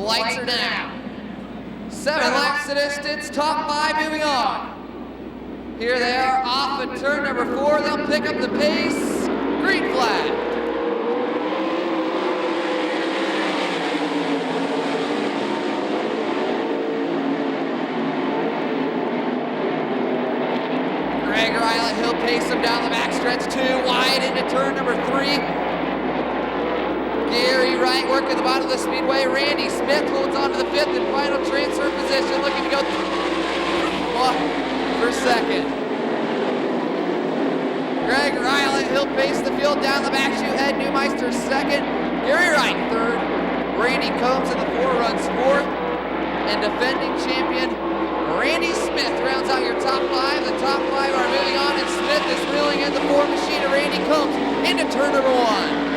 lights are down. 7 laps to distance, top 5 moving on. Here they are off at turn number 4. They'll pick up the pace. Green flag. Greg Ryland, he'll pace them down the backstretch, 2 wide into turn number 3. Gary Wright working the bottom of the speedway. Randy Smith holds on to the 5th and final transfer position, looking to go for second. Greg Ryland, he'll pace the field down the back chute. Ed Neumeister second. Gary Wright third. Randy Combs in the 4 runs 4th. And defending champion Randy Smith rounds out your top 5. The top 5 are moving on, and Smith is reeling in the 4 machine of Randy Combs into turn number 1.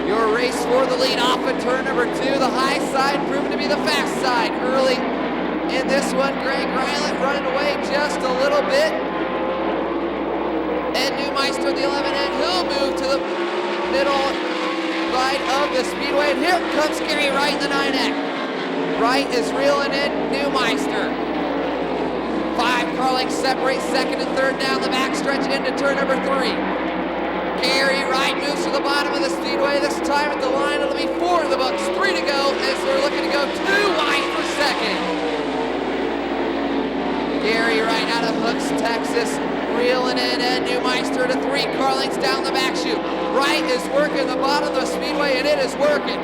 Your race for the lead off at turn number 2. The high side proving to be the fast side early in this one. Greg Ryland running away just a little bit. Ed Neumeister, the 11 end, he'll move to the middle side of the speedway. And here comes Gary Wright in the 9X. Wright is reeling in Neumeister. 5 car lengths separate second and third down the backstretch into turn number 3. Gary Wright moves to the bottom of the speedway. This time at the line, it'll be 4 in the books, 3 to go as they're looking to go 2 wide for second. Gary Wright out of Hooks, Texas, reeling in Ed Neumeister to 3 car lengths down the back chute. Wright is working the bottom of the speedway, and it is working.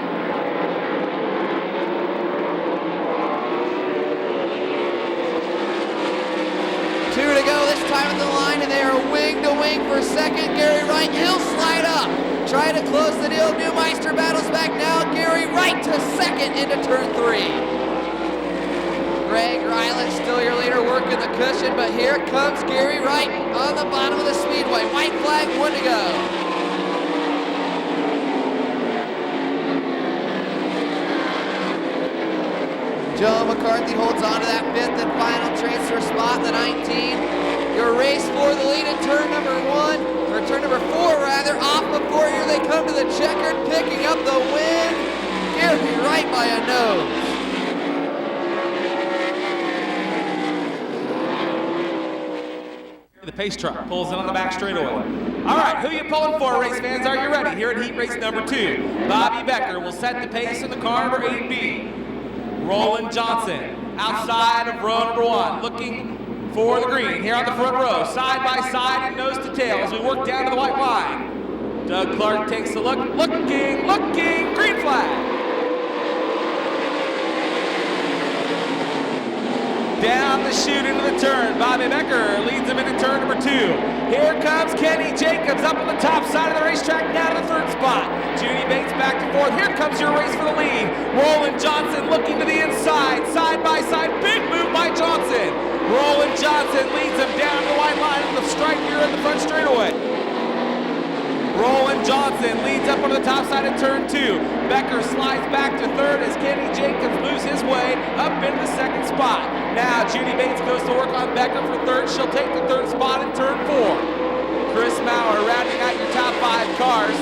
Two to go this time at the line, and they are wing to wing for second. Gary Wright, he'll slide up. Try to close the deal. Neumeister battles back now. Gary Wright to second into turn 3. Greg Ryland, still your leader, working the cushion, but here comes Gary Wright on the bottom of the speedway. White flag, 1 to go. Joe McCarthy holds on to that 5th and final transfer spot, the 19. Your race for the lead in turn number 1, or turn number 4 rather, off before here they come to the checkered, picking up the win. Gary Wright by a nose. The pace truck pulls in on the back straightaway. All right, who you pulling for, race fans? Are you ready? Here at heat race number 2, Bobby Becker will set the pace in the car number 8B. Roland Johnson outside of row number 1, looking for the green here on the front row, side by side and nose to tail as we work down to the white line. Doug Clark takes a look, looking, green flag. Down the chute into the turn, Bobby Becker leads him into turn number 2. Here comes Kenny Jacobs up on the top side of the racetrack, down to the 3rd spot. Judy Bates back and forth. Here comes your race for the lead. Roland Johnson looking to the inside, side by side, big move by Johnson. Roland Johnson leads him down the white line with the stripe here in the front straightaway. Roland Johnson leads up on the top side of turn 2. Becker slides back to 3rd as Kenny Jacobs moves his way up into the 2nd spot. Now Judy Bates goes to work on Becker for 3rd. She'll take the 3rd spot in turn 4. Chris Maurer rounding out your top 5 cars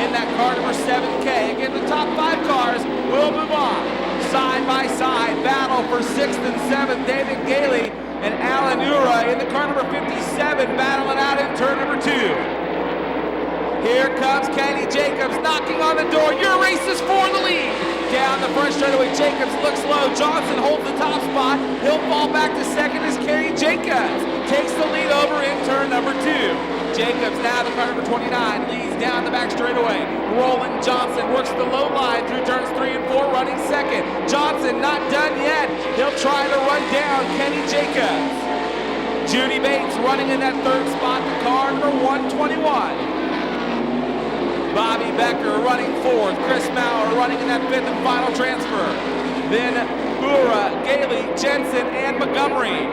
in that car number 7K. Again, the top 5 cars will move on. Side by side battle for 6th and 7th. David Gailley and Alan Ura in the car number 57 battling out in turn number 2. Here comes Kenny Jacobs knocking on the door. Your race is for the lead. Down the front straightaway, Jacobs looks low. Johnson holds the top spot. He'll fall back to second as Kenny Jacobs takes the lead over in turn number 2. Jacobs now the car number 29 leads down the back straightaway. Roland Johnson works the low line through turns 3 and 4, running second. Johnson not done yet. He'll try to run down Kenny Jacobs. Judy Bates running in that 3rd spot, the car number 121. Bobby Becker running 4th. Chris Maurer running in that 5th and final transfer. Then Ura, Gailley, Jensen, and Montgomery.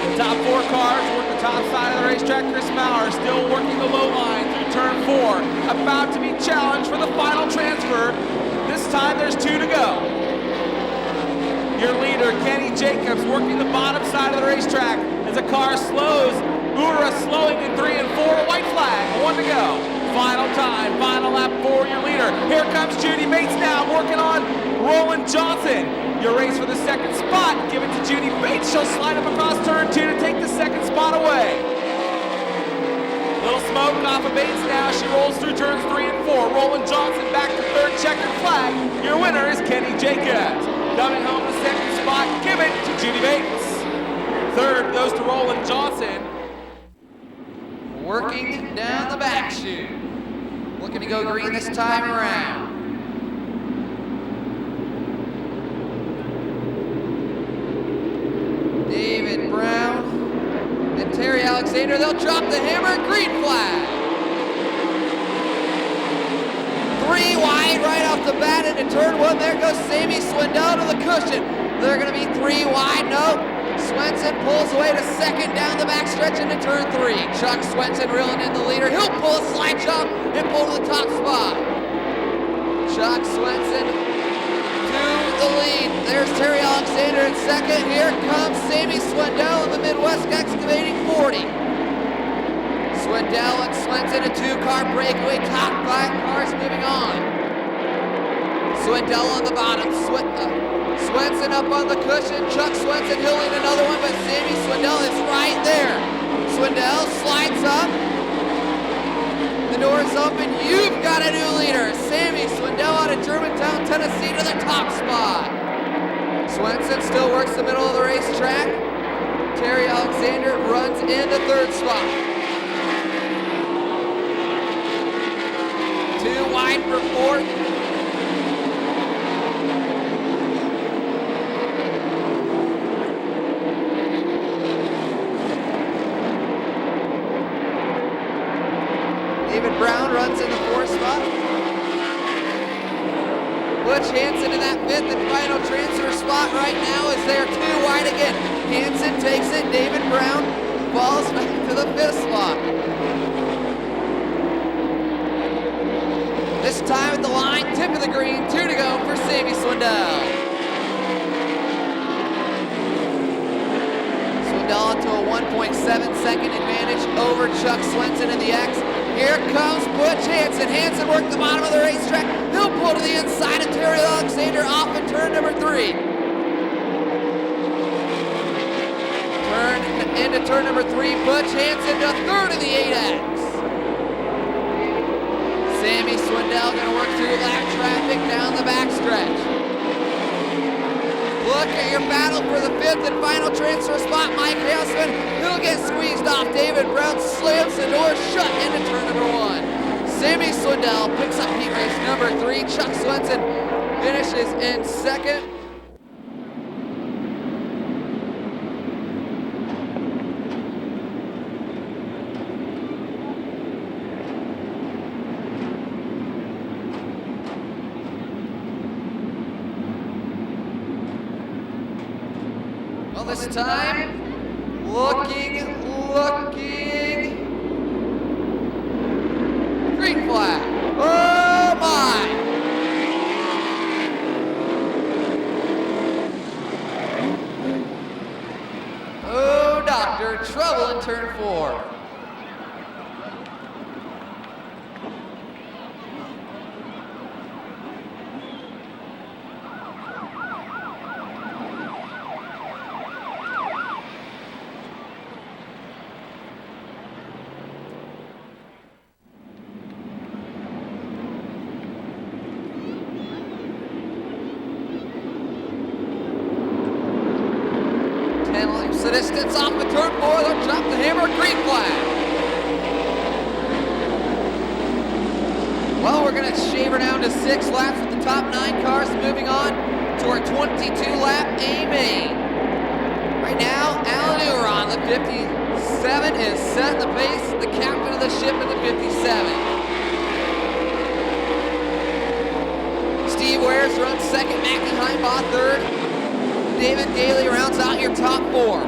The top 4 cars work the top side of the racetrack. Chris Maurer still working the low line through turn 4. About to be challenged for the final transfer. This time there's 2 to go. Your leader, Kenny Jacobs, working the bottom side of the racetrack as the car slows. Ura slowing in 3 and 4, white flag, 1 to go. final time, final lap for your leader. Here comes Judy Bates now, working on Roland Johnson. Your race for the second spot. Give it to Judy Bates. She'll slide up across turn 2 to take the second spot away. Little smoke off of Bates now. She rolls through turns 3 and 4. Roland Johnson back to third, checkered flag. Your winner is Kenny Jacobs. Coming home the second spot, give it to Judy Bates. Third goes to Roland Johnson. Working down the back chute. Looking to go green this time around. David Brown and Terry Alexander, they'll drop the hammer, green flag. 3 wide right off the bat into turn 1. There goes Sammy Swindell to the cushion. They're gonna be 3 wide, no. Swenson pulls away to second down the back stretch into turn 3. Chuck Swenson reeling in the leader. He'll pull a slide jump and pull to the top spot. Chuck Swenson to the lead. There's Terry Alexander in second. Here comes Sammy Swindell in the Midwest Excavating 40. Swindell and Swenson, a 2-car breakaway. Top 5 cars moving on. Swindell on the bottom. Swenson up on the cushion. Chuck Swenson, he'll lead another one, but Sammy Swindell is right there. Swindell slides up. The door is open. You've got a new leader. Sammy Swindell out of Germantown, Tennessee to the top spot. Swenson still works the middle of the racetrack. Terry Alexander runs in the third spot. 2 wide for fourth. David Brown runs in the 4th spot. Butch Hanssen in that 5th and final transfer spot right now is there, 2 wide again. Hanssen takes it, David Brown falls back to the 5th spot. This time at the line, tip of the green, 2 to go for Sammy Swindell. Swindell into a 1.7 second advantage over Chuck Swenson in the X. Here comes Butch Hanssen. Hanssen worked the bottom of the racetrack. He'll pull to the inside of Terry Alexander off in turn number 3. Turn into turn number 3. Butch Hanssen to third in the 8X. Sammy Swindell gonna work through lap traffic down the backstretch. Look at your battle for the 5th and final transfer spot. Mike Hailsman, he'll get squeezed off. David Brown slams the door shut into turn number 1. Sammy Swindell picks up heat race number 3. Chuck Swenson finishes in second. This time, looking, green flag. Oh my! Oh doctor, trouble in turn 4. The distance off the turn 4, they'll drop the hammer, green flag. Well, we're gonna shave her down to 6 laps with the top 9 cars, moving on to our 22-lap A main. Right now, Alan Uron, the 57, is setting the pace, the captain of the ship in the 57. Steve Wares runs second, Mackie Heimbaugh third. David Gailley rounds out your top 4.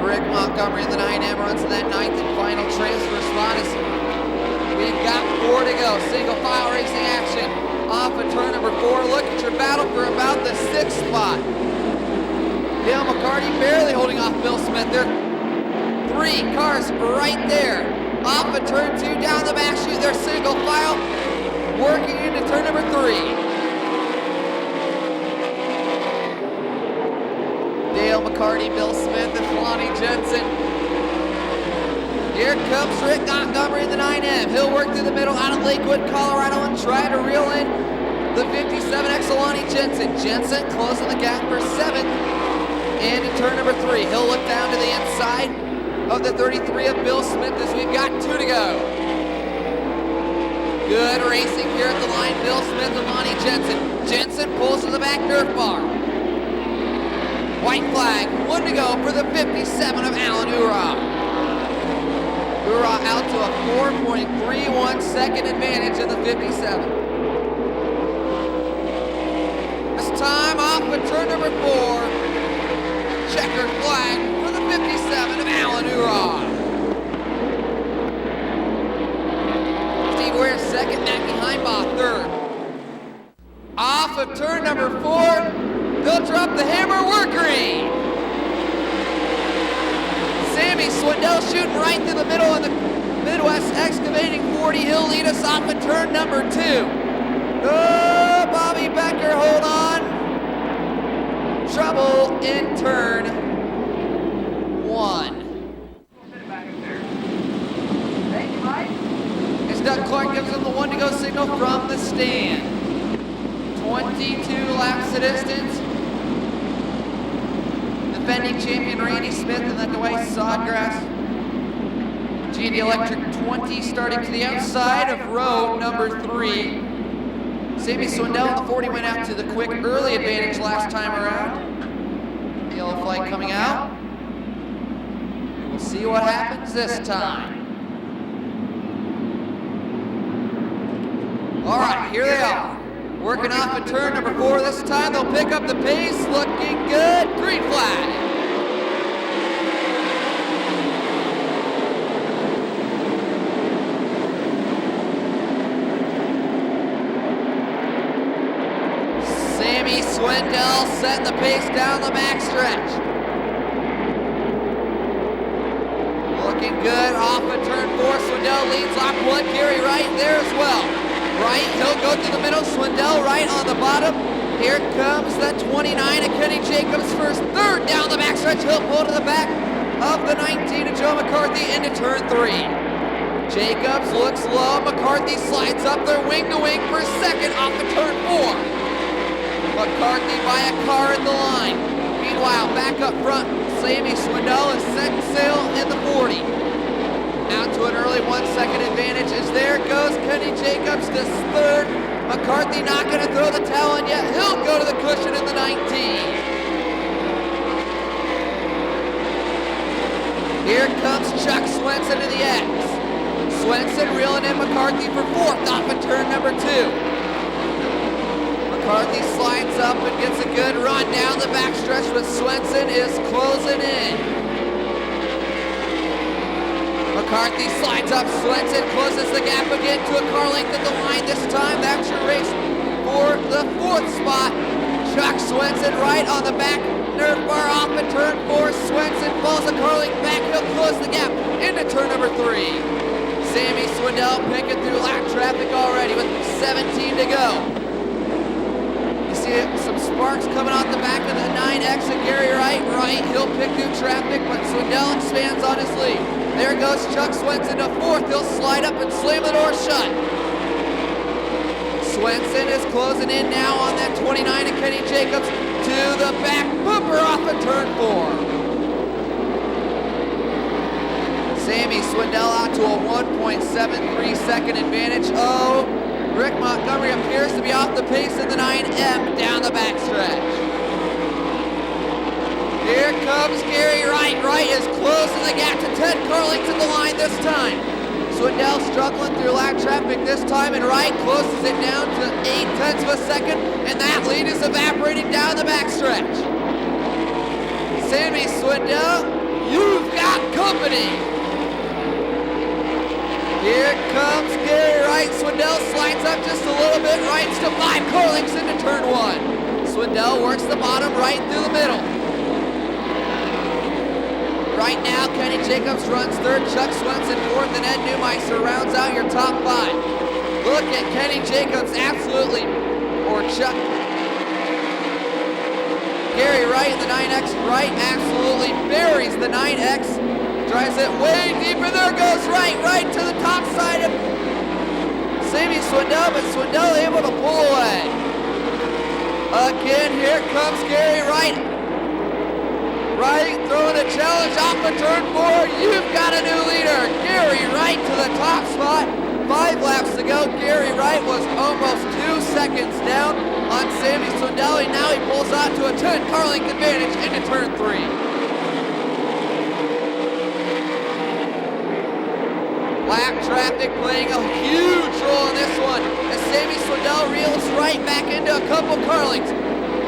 Rick Montgomery in the 9M runs in that 9th and final transfer spot as we've got 4 to go. Single file racing action off of turn number 4. Look at your battle for about the 6th spot. Dale McCarty barely holding off Bill Smith there. 3 cars right there. Off of turn 2, down the back chute, they're single file, working into turn number 3. Dale McCarty, Bill Smith, and Lonnie Jensen. Here comes Rick Montgomery in the 9M. He'll work through the middle out of Lakewood, Colorado, and try to reel in the 57X Lonnie Jensen. Jensen closing the gap for 7th into turn number 3. He'll look down to the inside of the 33 of Bill Smith as we've got 2 to go. Good racing here at the line. Bill Smith and Lonnie Jensen. Jensen pulls to the back Nerf bar. White flag, 1 to go for the 57 of Alan Ura. Ura out to a 4.31 second advantage in the 57. This time off of turn number 4. Checkered flag for the 57 of Alan Ura. Steve Ware's second, Mackie Heimbaugh third. Off of turn number 4, they'll drop the hammer workery. Sammy Swindell shooting right through the middle of the Midwest Excavating 40. He'll lead us off at turn number 2. Oh, Bobby Becker, hold on. Trouble in turn 1. Thank you, Mike. As Doug Clark gives him the 1 to go signal from the stand. 22 laps of distance. Defending champion Randy Smith and then Dwight Sawgrass. GD Electric 20 starting to the outside of row number 3. Sammy Swindell in the 40 went out to the quick early advantage last time around. The yellow flag coming out. We'll see what happens this time. All right, here they are. Working off at turn number 4 this time. They'll pick up the pace. Looking good. Green flag. Sammy Swindell setting the pace down the backstretch. Looking good off of turn 4. Swindell leads lap 1. Gary right there as well. Right, he'll go through the middle. Swindell right on the bottom. Here comes the 29 of Kenny Jacobs first. Third down the backstretch. He'll pull to the back of the 19 of Joe McCarthy into turn 3. Jacobs looks low. McCarthy slides up there wing to wing for second off of turn 4. McCarthy by a car at the line. Meanwhile, back up front, Sammy Swindell is setting sail in the 40. Out to an early 1 second advantage as there goes Kenny Jacobs to third. McCarthy not going to throw the towel in yet. He'll go to the cushion in the 19. Here comes Chuck Swenson to the X. Swenson reeling in McCarthy for 4th off of turn number 2. McCarthy slides up and gets a good run down the backstretch, but Swenson is closing in. McCarthy slides up, Swenson closes the gap again to a car length at the line. This time, that's your race for the 4th spot. Chuck Swenson right on the back Nerf bar off at turn 4. Swenson falls a car length back. He'll close the gap into turn number 3. Sammy Swindell picking through lap traffic already with 17 to go. You see some sparks coming off the back of the 9X and Gary Wright. He'll pick through traffic, but Swindell expands on his lead. There goes Chuck Swenson to 4th. He'll slide up and slam the door shut. Swenson is closing in now on that 29 of Kenny Jacobs to the back bumper off of turn 4. Sammy Swindell out to a 1.73 second advantage. Oh, Rick Montgomery appears to be off the pace in the 9M down the backstretch. Here comes Gary Wright. Wright is closing the gap to 10 car lengths at the line this time. Swindell struggling through lap traffic this time, and Wright closes it down to 0.8 of a second, and that lead is evaporating down the backstretch. Sammy Swindell, you've got company. Here comes Gary Wright. Swindell slides up just a little bit. Wright's to 5 car lengths into turn 1. Swindell works the bottom right through the middle. Right now, Kenny Jacobs runs third, Chuck Swenson fourth, and Ed Neumeister rounds out your top five. Look at Kenny Jacobs Gary Wright in the 9X. Wright absolutely buries the 9X. Drives it way deep, and there goes Wright, right to the top side of Sammy Swindell, but Swindell able to pull away. Again, here comes Gary Wright. Wright throwing a challenge off of turn 4. You've got a new leader. Gary Wright to the top spot. 5 laps to go. Gary Wright was almost 2 seconds down on Sammy Swindell. Now he pulls on to a 10-car length advantage into turn 3. Lap traffic playing a huge role in this one as Sammy Swindell reels right back into a couple car lengths.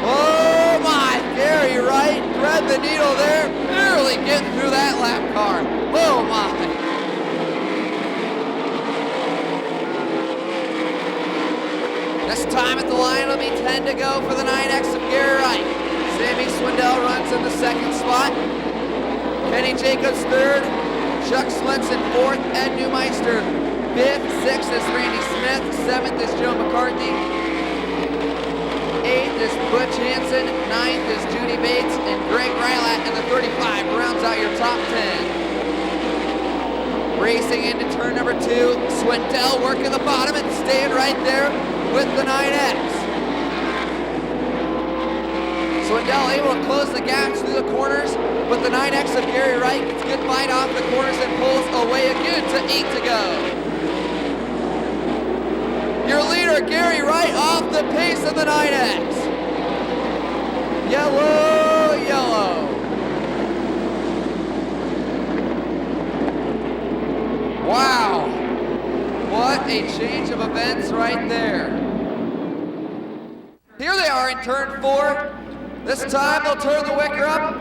Oh my, Gary Wright thread the needle there, barely getting through that lap car. Oh my. This time at the line will be 10 to go for the 9X of Gary Wright. Sammy Swindell runs in the second spot. Kenny Jacobs third. Chuck Swenson fourth. Ed Neumeister fifth. Sixth is Randy Smith. Seventh is Joe McCarthy. Eighth is Butch Hanssen. Ninth is Judy Bates. And Greg Rylat in the 35 rounds out your top 10. Racing into turn number 2. Swindell working the bottom and staying right there with the 9X. Swindell able to close the gaps through the corners, but the 9X of Gary Wright gets a good bite off the corners and pulls away again to 8 to go. Your leader, Gary Wright, off the pace of the 9X. Yellow, yellow. Wow. What a change of events right there. Here they are in turn 4. This time they'll turn the wicker up,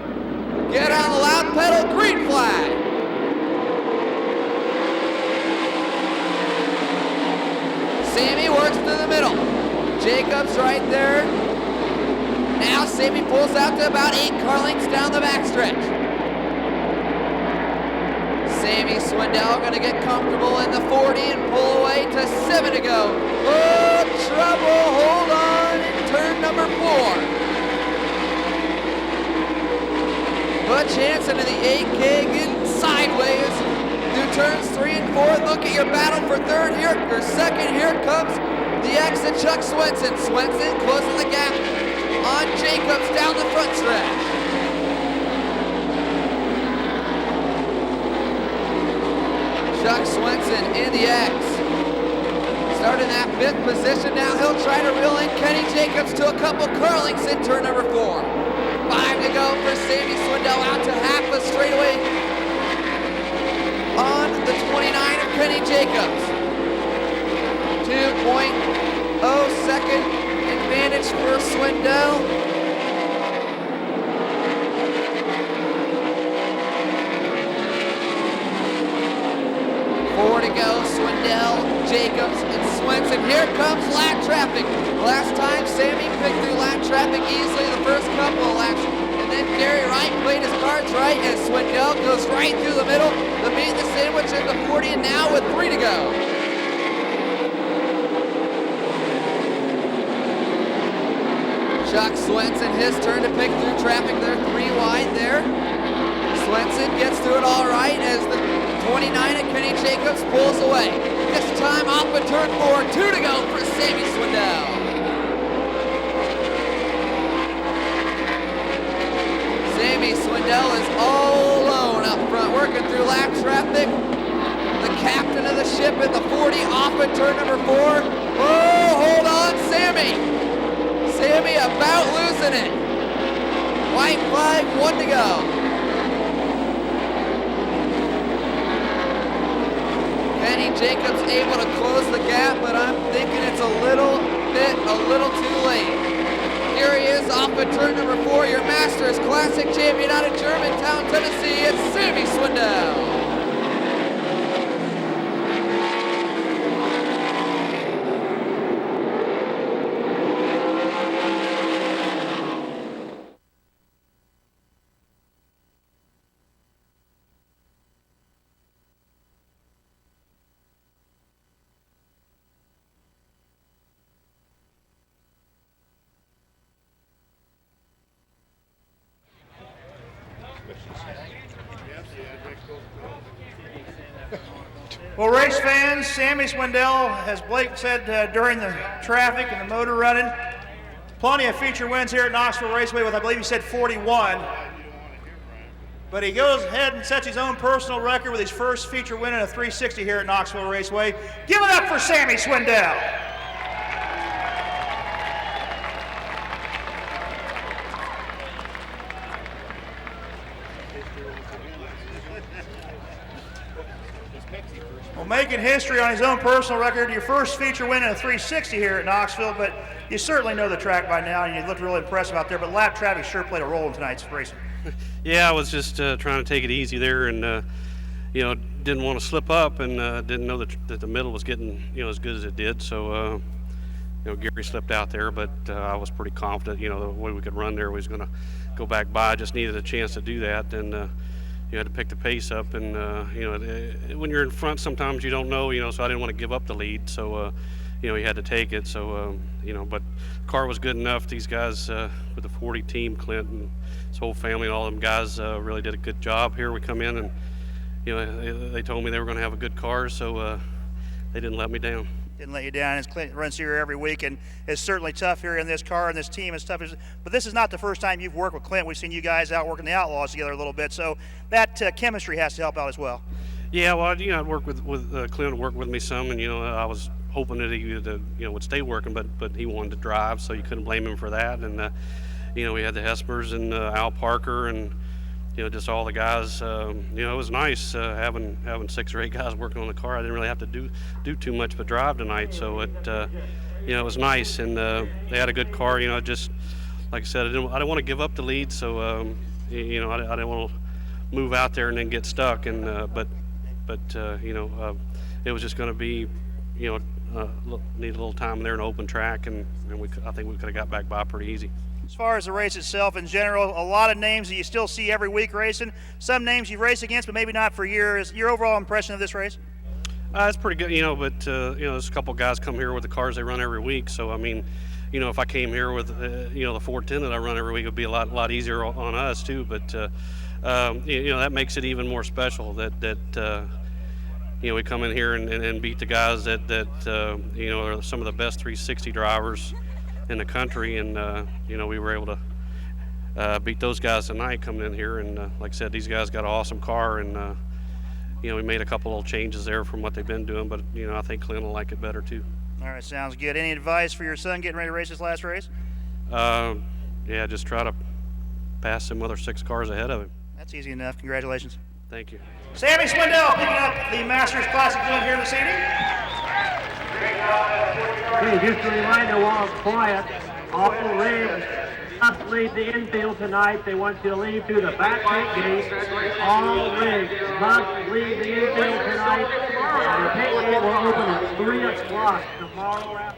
get on the loud pedal, green flag. Sammy works through the middle. Jacobs right there. Now Sammy pulls out to about 8 car lengths down the backstretch. Sammy Swindell gonna get comfortable in the 40 and pull away to 7 to go. Oh, trouble, hold on in turn number 4. Butch Hanssen in the 8K getting sideways through turns 3 and 4. Look at your battle for third here, or second. Here comes the exit, Chuck Swenson. Swenson closing the gap on Jacobs down the front stretch. Chuck Swenson in the X. Starting that 5th position now. He'll try to reel in Kenny Jacobs to a couple car lengths in turn number 4. 5 to go for Sammy Swindell out to half a straightaway on the 29 of Kenny Jacobs. 2.0 second advantage for Swindell. 4 to go, Swindell, Jacobs, and Swenson. Here comes lap traffic. Last time, Sammy picked through lap traffic easily the first couple of laps, and then Gary Wright played his cards right, and Swindell goes right through the middle to beat the sandwich in the 40, and now with 3 to go. Chuck Swenson, his turn to pick through traffic. They're 3 wide there. Swenson gets through it all right as the 29 of Kenny Jacobs pulls away. This time off of turn 4, 2 to go for Sammy Swindell. Sammy Swindell is all alone up front, working through lap traffic. The captain of the ship in the 40 off of turn number 4. Oh, hold on, Sammy. Sammy about losing it. White flag, 1 to go. Kenny Jacobs able to close the gap, but I'm thinking it's a little too late. Here he is off of turn number 4, your Masters Classic champion out of Germantown, Tennessee. It's Sammy Swindell. Well, race fans, Sammy Swindell, as Blake said during the traffic and the motor running, plenty of feature wins here at Knoxville Raceway with, I believe he said 41. But he goes ahead and sets his own personal record with his first feature win in a 360 here at Knoxville Raceway. Give it up for Sammy Swindell. Well, making history on his own personal record, your first feature win in a 360 here at Knoxville, but you certainly know the track by now, and you looked really impressive out there, but lap traffic sure played a role in tonight's racing. Yeah, I was just trying to take it easy there, and didn't want to slip up, and didn't know that the middle was getting as good as it did. So Gailley slipped out there, but I was pretty confident. The way we could run there was going to go back by. I just needed a chance to do that, and you had to pick the pace up. And when you're in front, sometimes you don't know. So I didn't want to give up the lead. So you had to take it. So but the car was good enough. These guys with the 40 team, Clint and his whole family and all them guys really did a good job here. We come in and they told me they were going to have a good car, so they didn't let me down. Didn't let you down. As Clint runs here every week, and it's certainly tough here in this car and this team is tough. But this is not the first time you've worked with Clint. We've seen you guys out working the Outlaws together a little bit, so that chemistry has to help out as well. Yeah, well, I'd work with Clint, worked with me some, and I was hoping that he would stay working, but he wanted to drive, so you couldn't blame him for that. And we had the Hespers and Al Parker and just all the guys. It was nice having 6 or 8 guys working on the car. I didn't really have to do too much but drive tonight, so it was nice. And they had a good car. Just like I said, I didn't want to give up the lead, so I didn't want to move out there and then get stuck. And but it was just going to be need a little time there in an open track, and I think we could have got back by pretty easy. As far as the race itself in general, a lot of names that you still see every week racing. Some names you've raced against, but maybe not for years. Your overall impression of this race? It's pretty good, but there's a couple guys come here with the cars they run every week. So I mean, if I came here with the 410 that I run every week, it would be a lot easier on us too. But that makes it even more special that we come in here and beat the guys that are some of the best 360 drivers in the country, and we were able to beat those guys tonight coming in here. And like I said, these guys got an awesome car, and we made a couple little changes there from what they've been doing, but I think Clint will like it better too. All right, sounds good. Any advice for your son getting ready to race his last race? Yeah, just try to pass some other 6 cars ahead of him. That's easy enough. Congratulations. Thank you. Sammy Swindell picking up the Masters Classic win here this evening. Okay, just a reminder while it's quiet, awful rigs must leave the infield tonight. They want you to leave through the back gate. All rigs must leave the infield tonight. The pit gate will open at 3 o'clock tomorrow afternoon.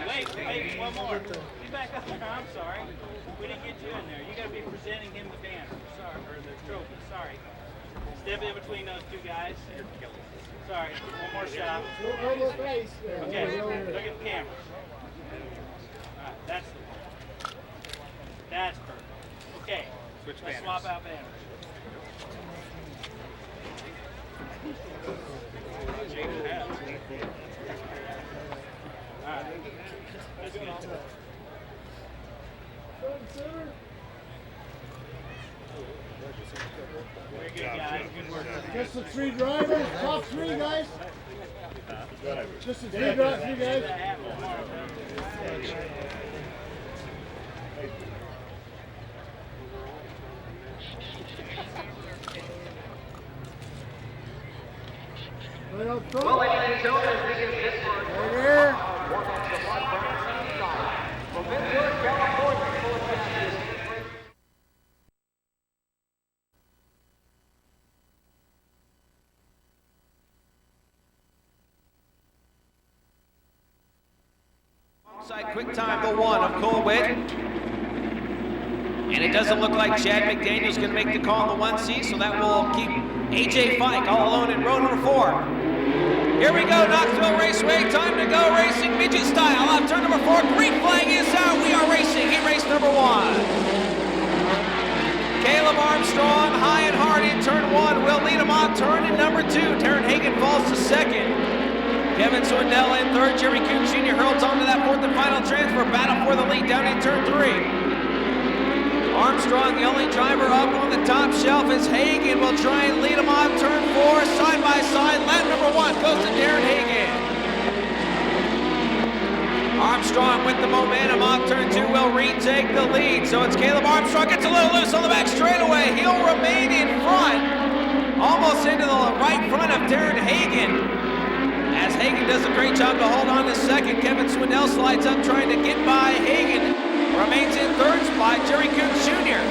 Wait, one more. Be back up there. I'm sorry. We didn't get you in there. You got to be presenting him the banner. Sorry, or the trophy. Sorry. Step in between those 2 guys. Sorry. One more shot. Okay. Look at the camera. All right. That's the one. That's perfect. Okay. Let's swap out banners. All right. Let's get it. Very good, guys. Good work. Just the 3 drivers, top 3 guys. Just the 3 guys. Right up front. Well, ladies and gentlemen, as we get this one, right here. From Pittsburgh, California, full of Side quick time the 1 of Colwitt. And it doesn't look like Chad McDaniel's going to make the call on the 1C, so that will keep A.J. Fike all alone in row number 4. Here we go, Knoxville Raceway, time to go racing midget style. Off turn number 4, green flag is out. We are racing heat race number 1. Caleb Armstrong, high and hard in turn 1, will lead him off turn in number 2. Darren Hagan falls to 2nd. Kevin Swindell in 3rd. Jerry Coons Jr. hurls on to that 4th and final transfer. Battle for the lead down in turn 3. Armstrong, the only driver up on the top shelf, as Hagan will try and lead him off turn 4, side by side. Lap number 1 goes to Darren Hagan. Armstrong with the momentum off turn 2 will retake the lead. So it's Caleb Armstrong, gets a little loose on the back straightaway. He'll remain in front, almost into the right front of Darren Hagan. As Hagan does a great job to hold on to 2nd. Kevin Swindell slides up trying to get by Hagan. Remains in 3rd spot, Jerry Coons Jr.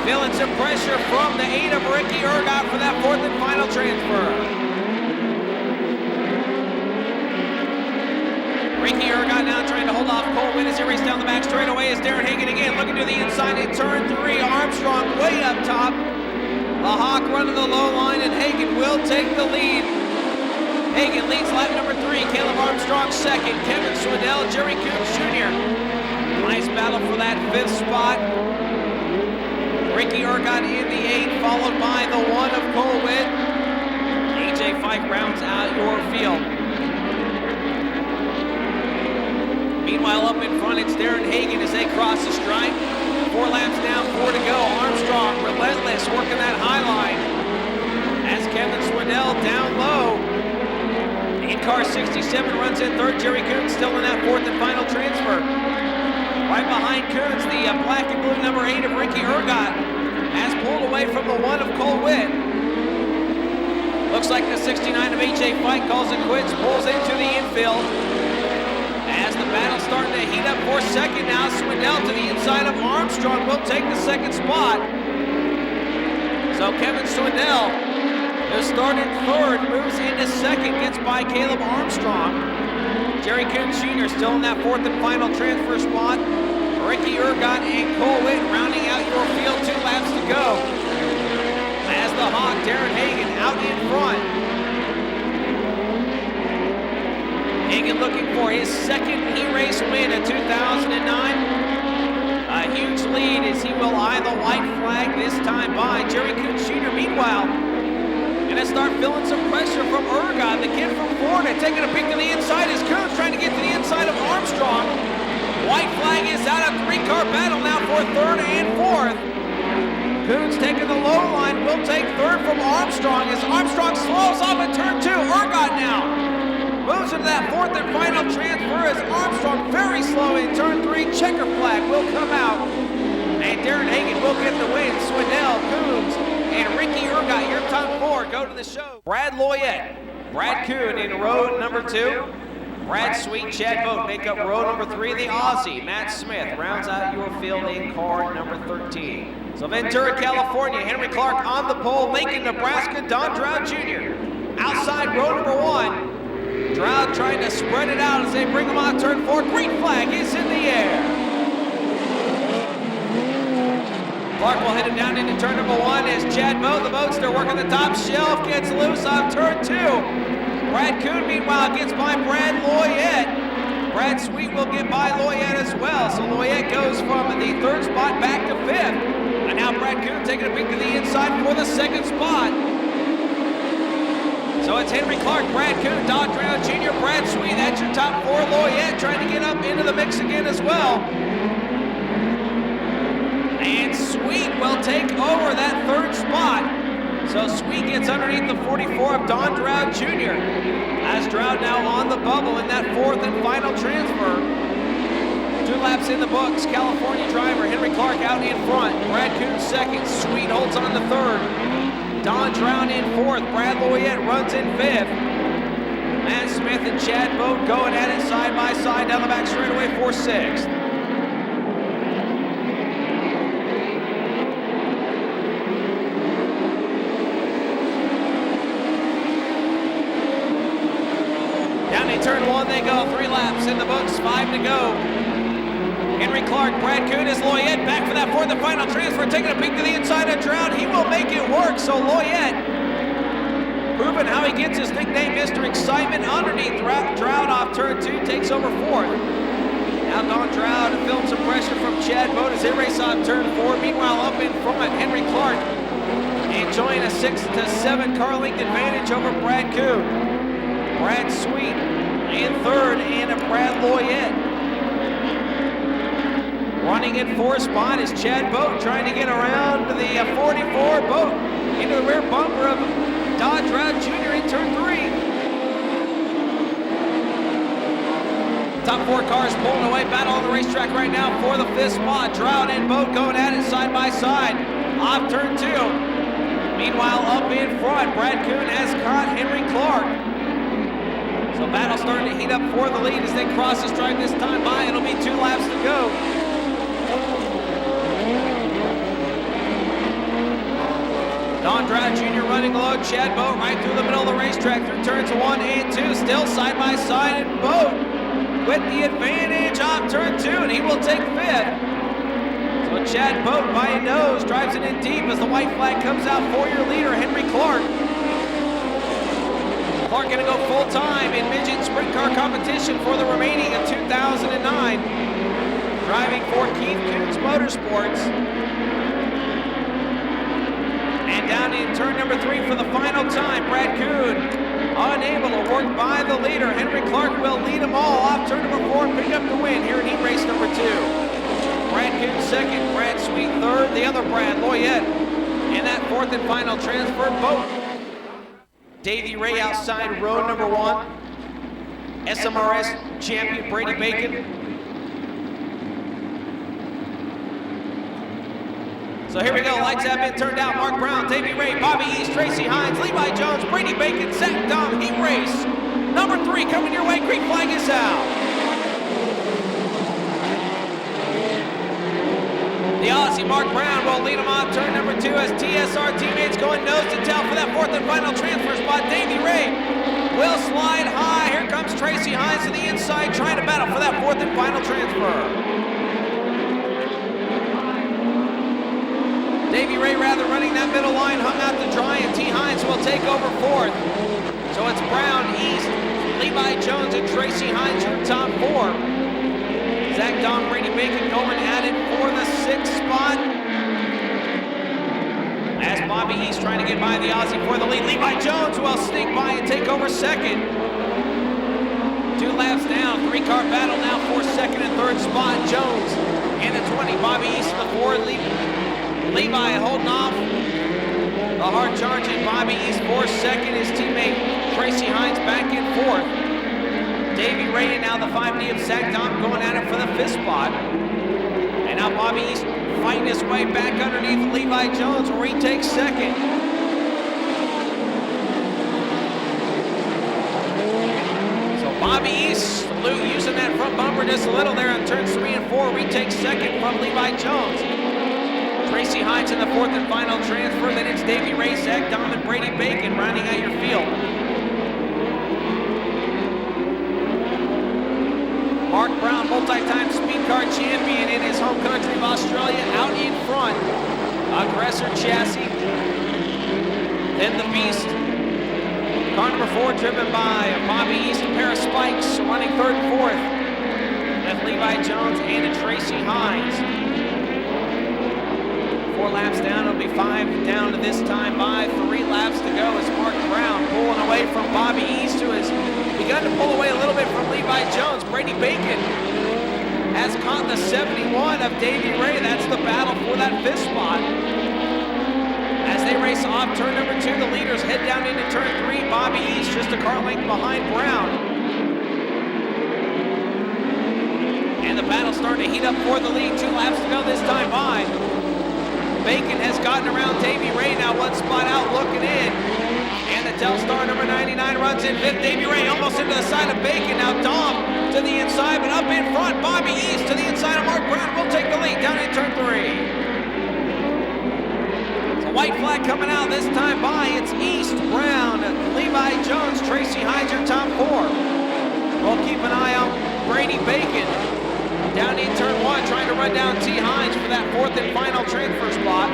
Feeling some pressure from the 8 of Ricky Ergot for that 4th and final transfer. Ricky Ergot now trying to hold off Cole Witt as he races down the back straightaway as Darren Hagan again looking to the inside in turn 3. Armstrong way up top. The Hawk running the low line and Hagan will take the lead. Hagan leads lap number 3, Caleb Armstrong 2nd, Kevin Swindell, Jerry Coons Jr. Nice battle for that 5th spot. Ricky Ergot in the 8, followed by the 1 of Cole Witt. AJ Fike rounds out your field. Meanwhile, up in front, it's Darren Hagan as they cross the stripe. 4 laps down, 4 to go. Armstrong, relentless, working that high line. As Kevin Swindell down low. In-car 67 runs in 3rd. Jerry Coons still in that 4th and final transfer. Right behind Coons, the black and blue number 8 of Ricky Ergot has pulled away from the 1 of Cole Witt. Looks like the 69 of AJ Fike calls it quits, pulls into the infield. As the battle's starting to heat up for 2nd now, Swindell to the inside of Armstrong will take the 2nd spot. So Kevin Swindell, who started 3rd, moves into 2nd, gets by Caleb Armstrong. Jerry Coons Jr. still in that 4th and final transfer spot. Ricky Ergot and Cole Witt rounding out your field, 2 laps to go. As the Hawk, Darren Hagan out in front. Hagan looking for his 2nd heat race win in 2009. A huge lead as he will eye the white flag this time by Jerry Coons Jr. Meanwhile, gonna start feeling some pressure from Ergot, the kid from Forney, taking a peek to the inside as Coons trying to get to the inside of Armstrong. White flag is out of 3-car battle now for 3rd and 4th. Coons taking the low line, will take 3rd from Armstrong as Armstrong slows off at turn 2. Ergot now moves into that 4th and final transfer as Armstrong very slow in turn 3. Checker flag will come out and Darren Hagan will get the win. Swindell, Coons, and Ricky Ergot, your top 4 go to the show. Brad Loyette, Brad Coon in row number 2. Brad Sweet, Chad Vogt make up row number 3. The Aussie, Matt Smith, rounds out your field in car number 13. So Ventura, California, Henry Clark on the pole. Lincoln, Nebraska, Don Droud Jr. Outside row number 1. Droud trying to spread it out as they bring him on turn 4. Green flag is in the air. Clark will hit him down into turn number 1 as Chad Vogt, the Boatster, working the top shelf, gets loose on turn 2. Brad Coon, meanwhile, gets by Brad Loyette. Brad Sweet will get by Loyette as well. So Loyette goes from the 3rd spot back to 5th. And now Brad Coon taking a peek to the inside for the 2nd spot. So it's Henry Clark, Brad Coon, Don Droud Jr., Brad Sweet. That's your top 4. Loyette trying to get up into the mix again as well. And Sweet will take over that 3rd spot. So Sweet gets underneath the 44 of Don Droud Jr. As Droud now on the bubble in that 4th and final transfer. 2 laps in the books. California driver Henry Clark out in front. Brad Coons 2nd. Sweet holds on to 3rd. Don Droud in 4th. Brad Loyette runs in 5th. Matt Smith and Chad Vogt going at it side by side down the back straightaway for 6th. Turn 1 they go, 3 laps in the books, 5 to go. Henry Clark, Brad Coon is Loyette back for that 4th and final transfer, taking a peek to the inside of Droud. He will make it work, so Loyette proving how he gets his nickname, Mr. Excitement. Underneath, Droud off turn 2, takes over 4th. Now Don Droud feeling some pressure from Chad Boat as they race off turn 4. Meanwhile, up in front, Henry Clark enjoying a 6-7 car length advantage over Brad Coon. Brad Sweet in 3rd, and a Brad Loyette. Running in 4th spot is Chad Boat, trying to get around the 44. Boat into the rear bumper of Don Droud Jr. in turn 3. Top 4 cars pulling away, battle on the racetrack right now for the 5th spot. Droud and Boat going at it side by side. Off turn 2. Meanwhile, up in front, Brad Coon has caught Henry Clark. So battle starting to heat up for the lead as they cross the stripe this time by. It'll be 2 laps to go. Don Droud Jr. running low, Chad Boat right through the middle of the racetrack through turns 1 and 2, still side by side, and Boat with the advantage off turn 2, and he will take 5th. So Chad Boat by a nose drives it in deep as the white flag comes out for your leader, Henry Clark. Clark going to go full time in midget sprint car competition for the remaining of 2009. Driving for Keith Coons Motorsports. And down in turn number 3 for the final time, Brad Coon unable to work by the leader. Henry Clark will lead them all off turn number 4 and pick up the win here in heat race number 2. Brad Coon 2nd, Brad Sweet 3rd, the other Brad Loyette in that 4th and final transfer. Boat. Davey Ray outside row number 1. SMRS champion Brady Bacon. So here we go, lights have been turned out. Mark Brown, Davey Ray, Bobby East, Tracy Hines, Levi Jones, Brady Bacon, Zach Dom, heat race. Number 3 coming your way, green flag is out. The Aussie Mark Brown will lead him on turn number 2 as TSR teammates going nose to tail for that 4th and final transfer spot. Davey Ray will slide high. Here comes Tracy Hines to the inside trying to battle for that 4th and final transfer. Davey Ray rather running that middle line, hung out to dry, and T. Hines will take over 4th. So it's Brown, East, Levi Jones, and Tracy Hines your top 4. Zach Don, Brady Bacon going at it for the 6th spot. As Bobby East trying to get by the Aussie for the lead. Levi Jones will sneak by and take over 2nd. 2 laps down, 3-car battle now for 2nd and 3rd spot. Jones in the 20, Bobby East in the 4, Levi holding off the hard charging Bobby East for 2nd. His teammate Tracy Hines back in 4th. Davey Ray and now the 5D of Zach Dom going at it for the 5th spot. And now Bobby East fighting his way back underneath Levi Jones where he takes 2nd. So Bobby East using that front bumper just a little there on turns 3 and 4. Retakes 2nd from Levi Jones. Tracy Hines in the 4th and final transfer. Then it's Davey Ray, Zach Dom, and Brady Bacon rounding out your field. Mark Brown, multi-time speed car champion in his home country of Australia, out in front. Aggressor chassis. Then the Beast. Car number 4 driven by Bobby East, a pair of spikes, running 3rd and 4th. With Levi Jones and Tracy Hines. 4 laps down, it'll be 5 down to this time by 3 laps to go as Mark Brown pulling away from Bobby East, who has begun to pull away a little bit from Levi Jones. Brady Bacon has caught the 71 of Davey Ray. That's the battle for that 5th spot. As they race off turn number 2, the leaders head down into turn 3. Bobby East just a car length behind Brown. And the battle starting to heat up for the lead. 2 laps to go this time by. Bacon has gotten around Davey Ray, now 1 spot out looking in. And the Telstar number 99 runs in 5th. Davey Ray almost into the side of Bacon. Now Dom to the inside, but up in front, Bobby East to the inside of Mark Brown will take the lead down in turn 3. So white flag coming out this time by. It's East, Brown, Levi Jones, Tracy Hines, your top 4. We'll keep an eye on Brady Bacon. Down in turn 1, trying to run down T. Hines for that 4th and final transfer spot.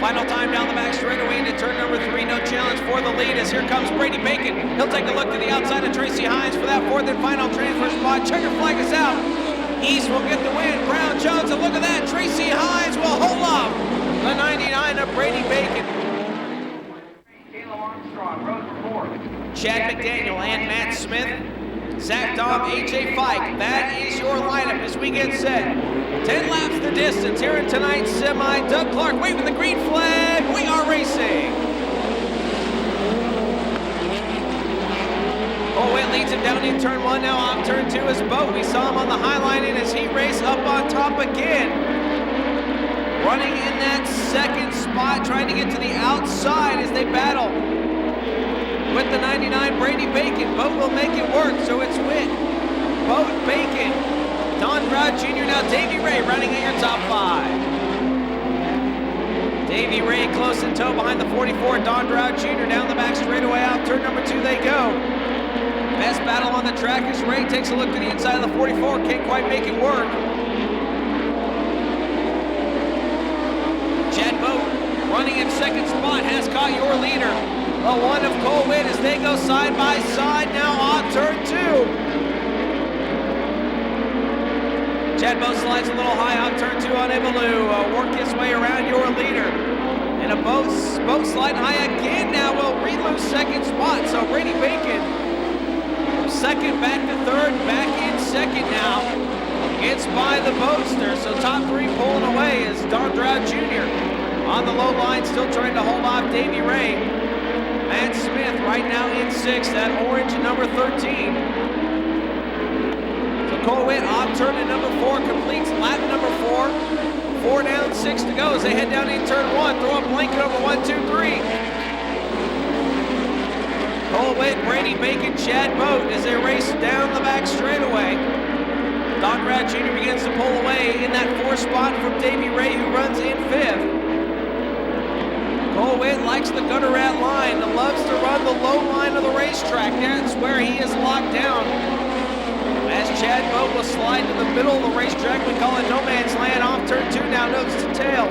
5 Final time down the back straightaway into turn number 3. No challenge for the lead as here comes Brady Bacon. He'll take a look to the outside of Tracy Hines for that 4th and final transfer spot. Checker flag is out. East will get the win. Brown Jones, and look at that. Tracy Hines will hold off the 99 of Brady Bacon. Chad McDaniel and Matt Smith. Zach Dom, AJ Fike. That is your lineup as we get set. 10 laps the distance here in tonight's semi. Doug Clark waving the green flag. We are racing. Colwyn leads him down in turn 1. Now on turn 2 is Bo. We saw him on the high line in his heat race up on top again. Running in that second spot, trying to get to the outside as they battle. With the 99, Brady Bacon. Boat will make it work, so it's Witt, Boat, Bacon, Don Droud Jr. Now Davey Ray running at your top 5. Davey Ray close in tow behind the 44. Don Droud Jr. down the back straightaway out. Turn number 2 they go. Best battle on the track as Ray takes a look to the inside of the 44. Can't quite make it work. Chad Boat running in second spot has caught your leader. The 1 of Colwyn as they go side by side now on turn 2. Chad Boat slides a little high on turn 2, unable to work his way around your leader. And a boat sliding high again now will re-lose second spot. So Brady Bacon from second back to third, back in second now. Gets by the Boatster. So top 3 pulling away is Don Droud Jr. on the low line, still trying to hold off Davey Ray. Matt Smith right now in 6th, that orange number 13. So Colwyn on turn to number 4, completes lap number 4. 4 down, 6 to go as they head down in turn 1. Throw a blanket over 1, 2, 3. Colwyn, Brady Bacon, Chad Boat as they race down the back straightaway. Don Droud Jr. begins to pull away in that 4th spot from Davey Ray, who runs in 5th. Colwyn likes the gutter rat line and loves to run the low line of the racetrack. That's where he is locked down. As Chad Boat will slide to the middle of the racetrack, we call it no man's land off turn 2 now, nose to tail.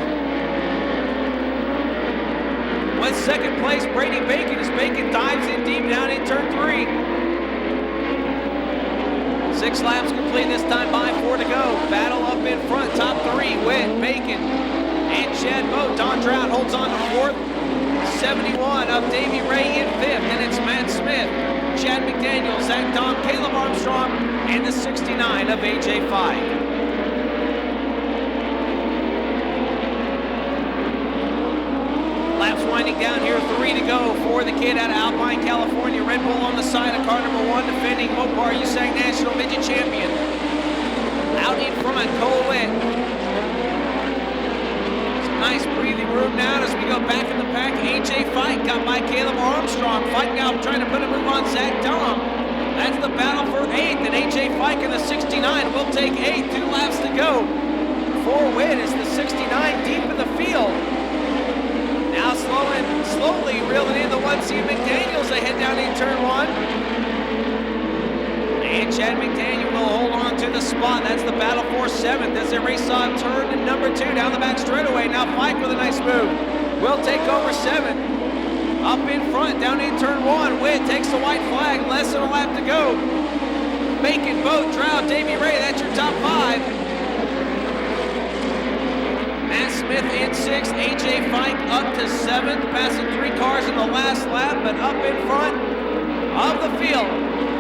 With second place, Brady Bacon as Bacon dives in deep down in turn 3. 6 laps complete this time by 4 to go. Battle up in front, top 3, Witt, Bacon, and Chad Boat. Don Droud holds on to 4th. 71 of Davey Ray in 5th, and it's Matt Smith, Chad McDaniel, Zach Dom, Caleb Armstrong, and the 69 of AJ Fike. Laps winding down here, 3 to go for the kid out of Alpine, California. Red Bull on the side of car number 1, defending Mopar USAC National Midget Champion. Out in front, Colwyn. Nice breathing room now as we go back in the pack. AJ Fike got by Caleb Armstrong. Fike now trying to put a move on Zach Dom. That's the battle for 8th, and AJ Fike in the 69 will take 8th. 2 laps to go. 4 win is the 69 deep in the field. Now slowly reeling in the 1C McDaniels. They head down in turn 1. And Chad McDaniel will hold on to the spot. That's the battle for 7th as they race on turn number 2 down the back straightaway. Now Fike with a nice move. Will take over 7th. Up in front, down in turn 1. Witt takes the white flag. Less than a lap to go. Bacon, Boat, Droud, Davey Ray. That's your top 5. Matt Smith in 6th. AJ Fike up to 7th. Passing 3 cars in the last lap, but up in front of the field.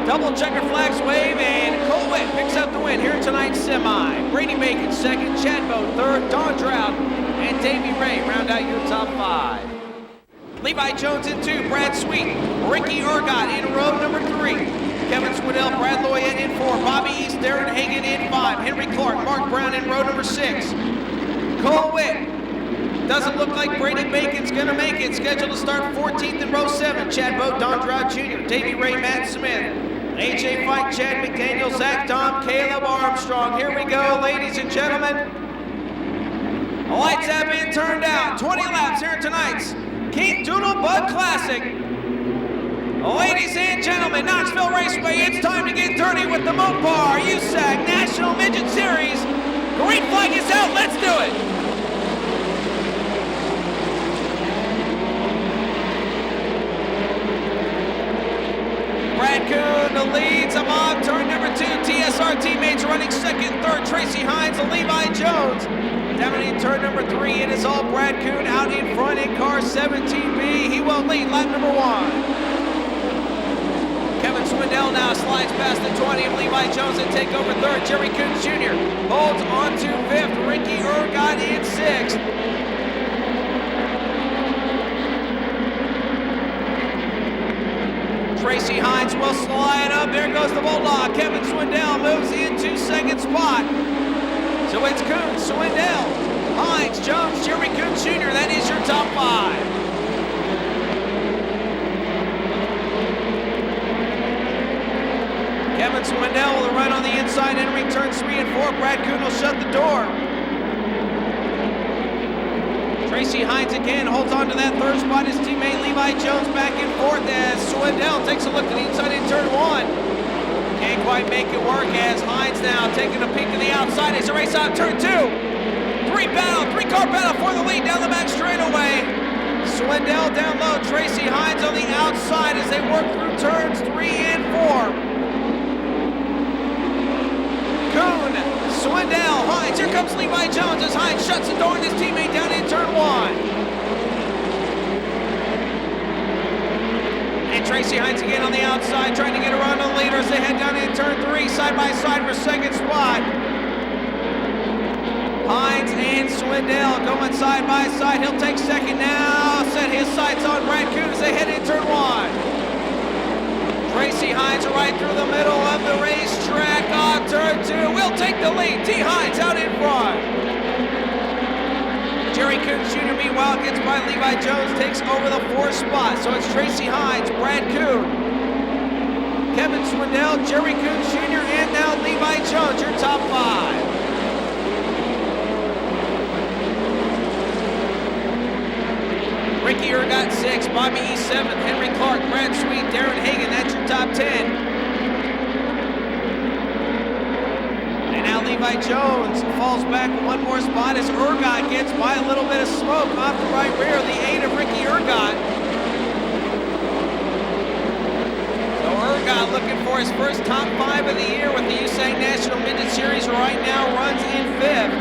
Double checker flags wave, and Colwyn picks up the win here tonight's semi. Brady Bacon 2nd, Chad Boat 3rd, Don Droud, and Davey Ray round out your top 5. Levi Jones in 2, Brad Sweet, Ricky Ergot in row number 3. Kevin Swindell, Brad Loyette in 4, Bobby East, Darren Hagan in 5, Henry Clark, Mark Brown in row number 6. Colwyn. Doesn't look like Brady Bacon's gonna make it. Scheduled to start 14th in row 7. Chad Boat, Don Droud Jr., Davey Ray, Matt Smith, AJ Fike, Chad McDaniel, Zach Dom, Caleb Armstrong. Here we go, ladies and gentlemen. The lights have been turned out. 20 laps here tonight's King Doodlebug Classic. Ladies and gentlemen, Knoxville Raceway, it's time to get dirty with the Mopar USAC National Midget Series. Green flag is out, let's do it. running second, third. Tracy Hines and Levi Jones. Down in turn number 3, it is all Brad Coon out in front in car 17B. He will lead lap number 1. Kevin Swindell now slides past the 20 of Levi Jones and take over third. Jerry Coons Jr. holds on to 5th. Ricky Ergot in 6th. Tracy Hines will slide up. There goes the Bulldog. Kevin Swindell moves into second spot. So it's Coons, Swindell, Hines, Jones, Jerry Coons Jr. That is your top 5. Kevin Swindell will run on the inside, entering turns 3 and 4. Brad Coon will shut the door. Tracy Hines again holds on to that third spot. His teammate Levi Jones back and forth as Swindell takes a look to the inside in turn 1. Can't quite make it work as Hines now taking a peek to the outside as a race out turn 2. Three-car battle for the lead down the back straightaway. Swindell down low, Tracy Hines on the outside as they work through turns 3 and 4. Coon, Swindell, Hines. Here comes Levi Jones as Hines shuts the door on his teammate down in turn 1. And Tracy Hines again on the outside, trying to get around the leader as they head down in turn 3, side by side for second spot. Hines and Swindell going side by side. He'll take second now, set his sights on Brad Coon as they head in turn 1. Tracy Hines right through the middle of the racetrack on turn 2. Will take the lead. T. Hines out in front. Jerry Coons Jr. meanwhile gets by Levi Jones, takes over the 4th spot. So it's Tracy Hines, Brad Coon, Kevin Swindell, Jerry Coons Jr., and now Levi Jones, your top 5. Ricky Ergot 6, Bobby E 7th, Henry Clark, Brad Sweet, Darren Hagan, that's your top 10. Levi Jones falls back one more spot as Ergot gets by a little bit of smoke off the right rear, the 8 of Ricky Ergot. So Ergot looking for his first top 5 of the year with the USAC National Midget Series right now, runs in 5th.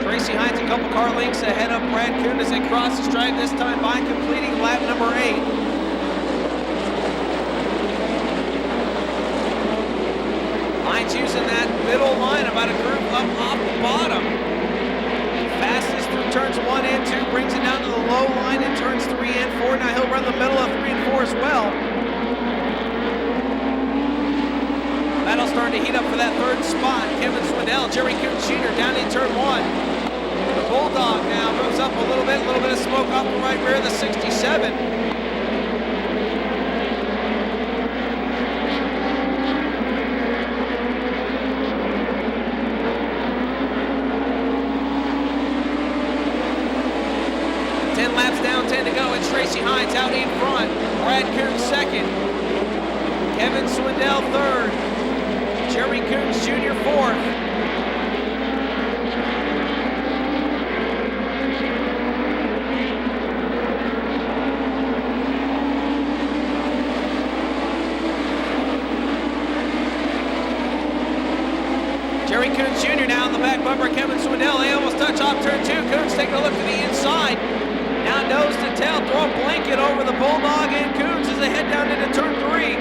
Tracy Hines a couple car lengths ahead of Brad Coon as they cross the stripe, this time by completing lap number 8. Using that middle line, about a group up off the bottom. Fastest through turns 1 and 2, brings it down to the low line in turns 3 and 4. Now he'll run the middle of 3 and 4 as well. Battle starting to heat up for that 3rd spot. Kevin Swindell, Jerry Coons Jr. down in turn 1. The Bulldog now moves up a little bit of smoke off the right rear, the 67. Tracy Hines out in front. Brad Coons 2nd. Kevin Swindell 3rd. Jerry Coons Jr. 4th. Jerry Coons Jr. now in the back bumper. Kevin Swindell, they almost touch off turn 2. Coons taking a look to the inside. Now nose to tail, throw a blanket over the Bulldog and Coons as they head down into turn 3.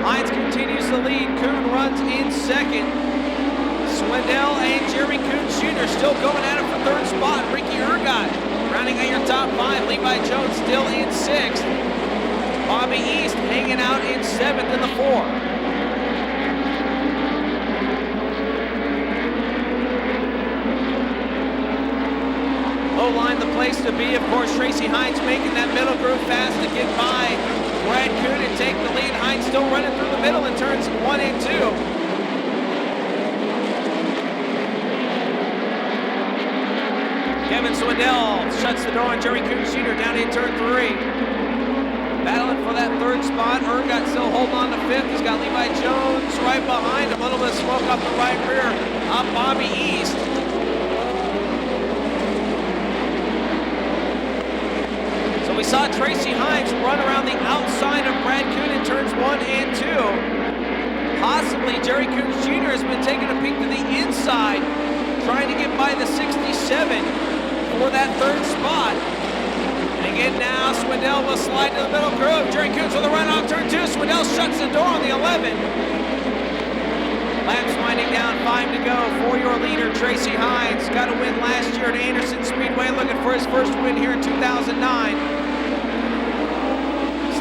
Hines continues to lead. Coon runs in 2nd. Swindell and Jerry Coons Jr. still going at it for 3rd spot. Ricky Ergot rounding out your top 5. Levi Jones still in 6th. Bobby East hanging out in 7th in the 4. Low line, the place to be. Of course, Tracy Hines making that middle group fast to get by Brad Coon and take the lead. Hines still running through the middle in turns 1 and 2. Kevin Swindell shuts the door on Jerry Coons Jr. down in turn 3. Battling for that 3rd spot. Ergot still holding on to 5th. He's got Levi Jones right behind him. A little bit of smoke off the right rear of Bobby East. We saw Tracy Hines run around the outside of Brad Coon in turns 1 and possibly Jerry Coons Jr. has been taking a peek to the inside, trying to get by the 67 for that third spot. And again now, Swindell will slide to the middle groove. Jerry Coons with a run off turn 2. Swindell shuts the door on the 11. Laps winding down, 5 to go for your leader, Tracy Hines. Got a win last year at Anderson Speedway, looking for his first win here in 2009.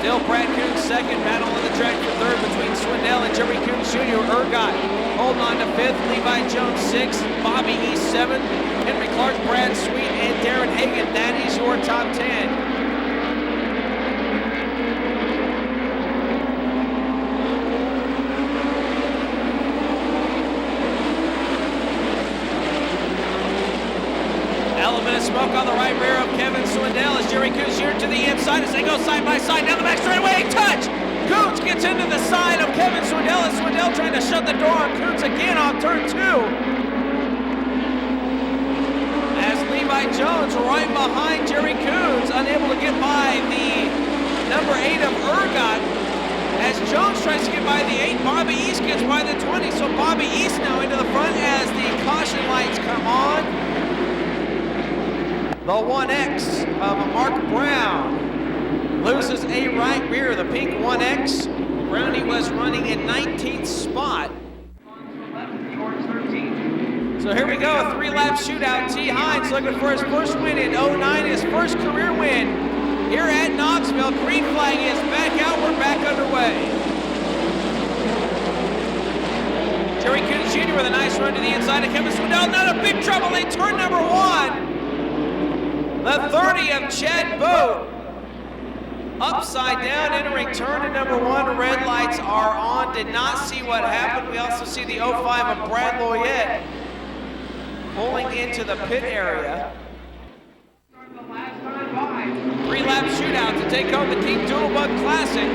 Still Brad Coons second, battle on the track for third between Swindell and Jerry Coons Jr. Ergot holding on to fifth, Levi Jones sixth, Bobby East seventh, Henry Clark, Brad Sweet, and Darren Hagan. That is your top 10. Element of smoke on the right rear of Kevin Swindell as Jerry Coons Jr. to the inside as they go side by side down the back straightaway. Touch! Coons gets into the side of Kevin Swindell as Swindell trying to shut the door on Coons again on turn 2. As Levi Jones right behind Jerry Coons, unable to get by the number 8 of Ergot. As Jones tries to get by the 8, Bobby East gets by the 20, so Bobby East now into the front as the caution lights come on. The 1X of Mark Brown loses a right rear. The pink 1X. Brownie was running in 19th spot. So here we go, a 3-lap shootout. T. Hines looking for his first win in 09, his first career win here at Knoxville. Green flag is back out, we're back underway. Jerry Coons Jr. with a nice run to the inside of Kevin Swindell. Not a big trouble in turn number 1. The 30 of Chad Boat, upside down, entering turn to number 1. Red lights are on. Did not see what happened. We also see the 05 of Brad Loyette pulling into the pit area. 3-lap shootout to take home the Team Doodlebuug Classic.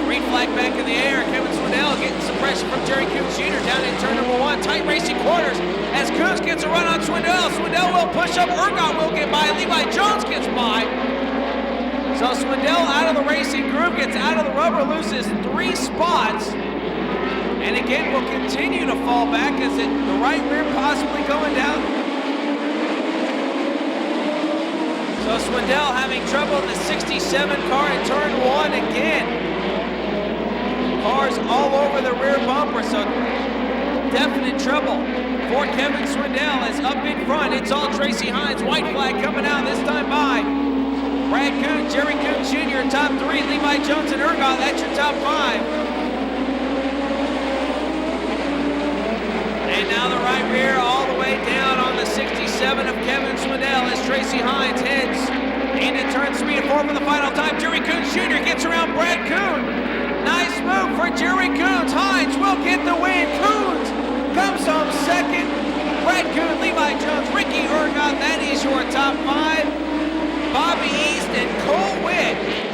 Green flag back in the air. Kevin Swindell getting some pressure from Jerry Coons Jr. down in turn number 1. Tight racing quarters as Coons gets a run on Swindell. Swindell will push up. Ergot will get by. Levi Jones gets by. So Swindell out of the racing group, gets out of the rubber, loses 3 spots. And again, will continue to fall back as the right rear possibly going down. So Swindell having trouble in the 67 car in turn 1 again. Cars all over the rear bumper, so definite trouble for Kevin Swindell as up in front. It's all Tracy Hines. White flag coming out this time by Brad Coons, Jerry Coons Jr. top 3, Levi Jones and Ergot. That's your top 5. And now the right rear all the way down on the 67 of Kevin Swindell as Tracy Hines heads into turn 3 and 4 for the final time. Jerry Coons Jr. gets around Brad Coons. Nice move for Jerry Coons. Hines will get the win. Coons comes home second. Brad Coons, Levi Jones, Ricky Ergot. That is your top 5. Bobby East and Cole Witt.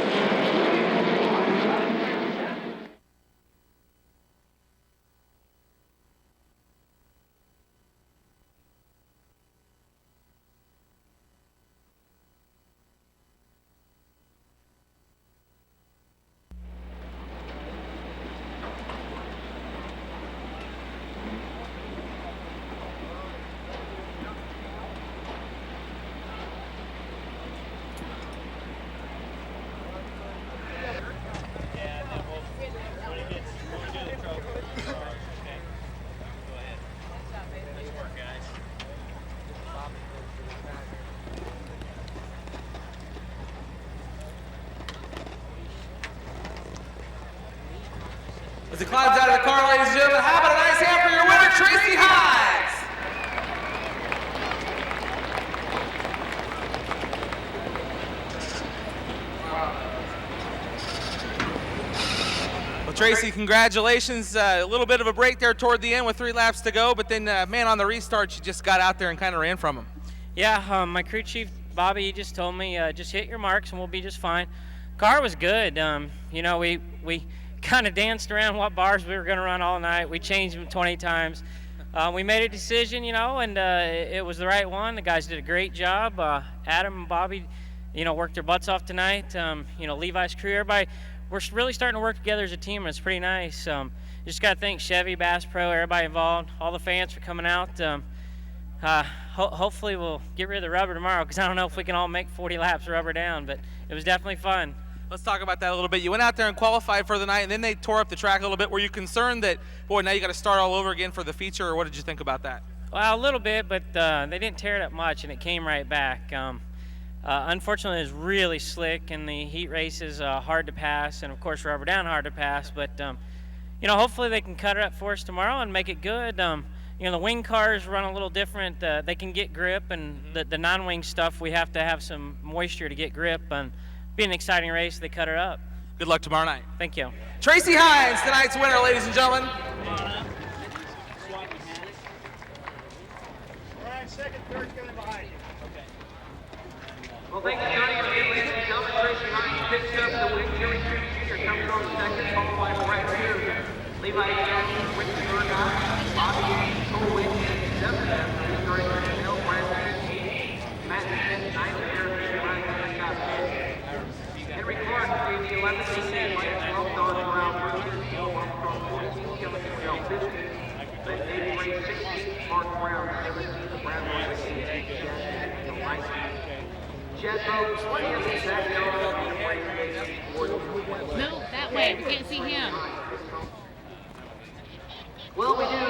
As he climbs out of the car, ladies and gentlemen, how about a nice hand for your winner, Tracy Hines? Well, Tracy, congratulations. A little bit of a break there toward the end with 3 laps to go, but then, man, on the restart, you just got out there and kind of ran from him. Yeah, my crew chief, Bobby, he just told me, just hit your marks and we'll be just fine. Car was good. You know, we kind of danced around what bars we were going to run all night. We changed them 20 times. We made a decision, you know, and it was the right one. The guys did a great job. Adam and Bobby, you know, worked their butts off tonight. You know, Levi's crew, everybody we're really starting to work together as a team, and it's pretty nice. Just got to thank Chevy, Bass Pro, everybody involved, all the fans for coming out. Hopefully we'll get rid of the rubber tomorrow, because I don't know if we can all make 40 laps rubber down, but it was definitely fun. Let's talk about that a little bit. You went out there and qualified for the night, and then they tore up the track a little bit. Were you concerned that, boy, now you got to start all over again for the feature, or what did you think about that? Well, a little bit, but they didn't tear it up much, and it came right back. Unfortunately, it was really slick, and the heat race is hard to pass, and of course rubber down hard to pass. But you know, hopefully they can cut it up for us tomorrow and make it good. You know, the wing cars run a little different. They can get grip, and the non-wing stuff, we have to have some moisture to get grip. And be an exciting race. They cut her up. Good luck tomorrow night. Thank you. Tracy Hines, tonight's winner, ladies and gentlemen. Second, third's coming behind you. Well, thank you, Johnny. Ladies and gentlemen, Tracy Hines picks up the win. Gailley Jr. comes on second, followed by Brett Hughes. Levi Johnson, Rick Burgott, Bobby Colwyn, seventh after starting with Hill, Brandon H. Matt Smith, ninth after Ryan Scott. Henry Clark, the 11th, 18th, Mike 12th, Don Droud, 13th, Joe Armstrong, 14th, Kevin Swindell, 15th. Then David Ray, 16th, Mark Brown, 17th, Bradley, 18th, Chad, 19th. Jethro, 20th, Zach No, that way. We can't see him. Well, we do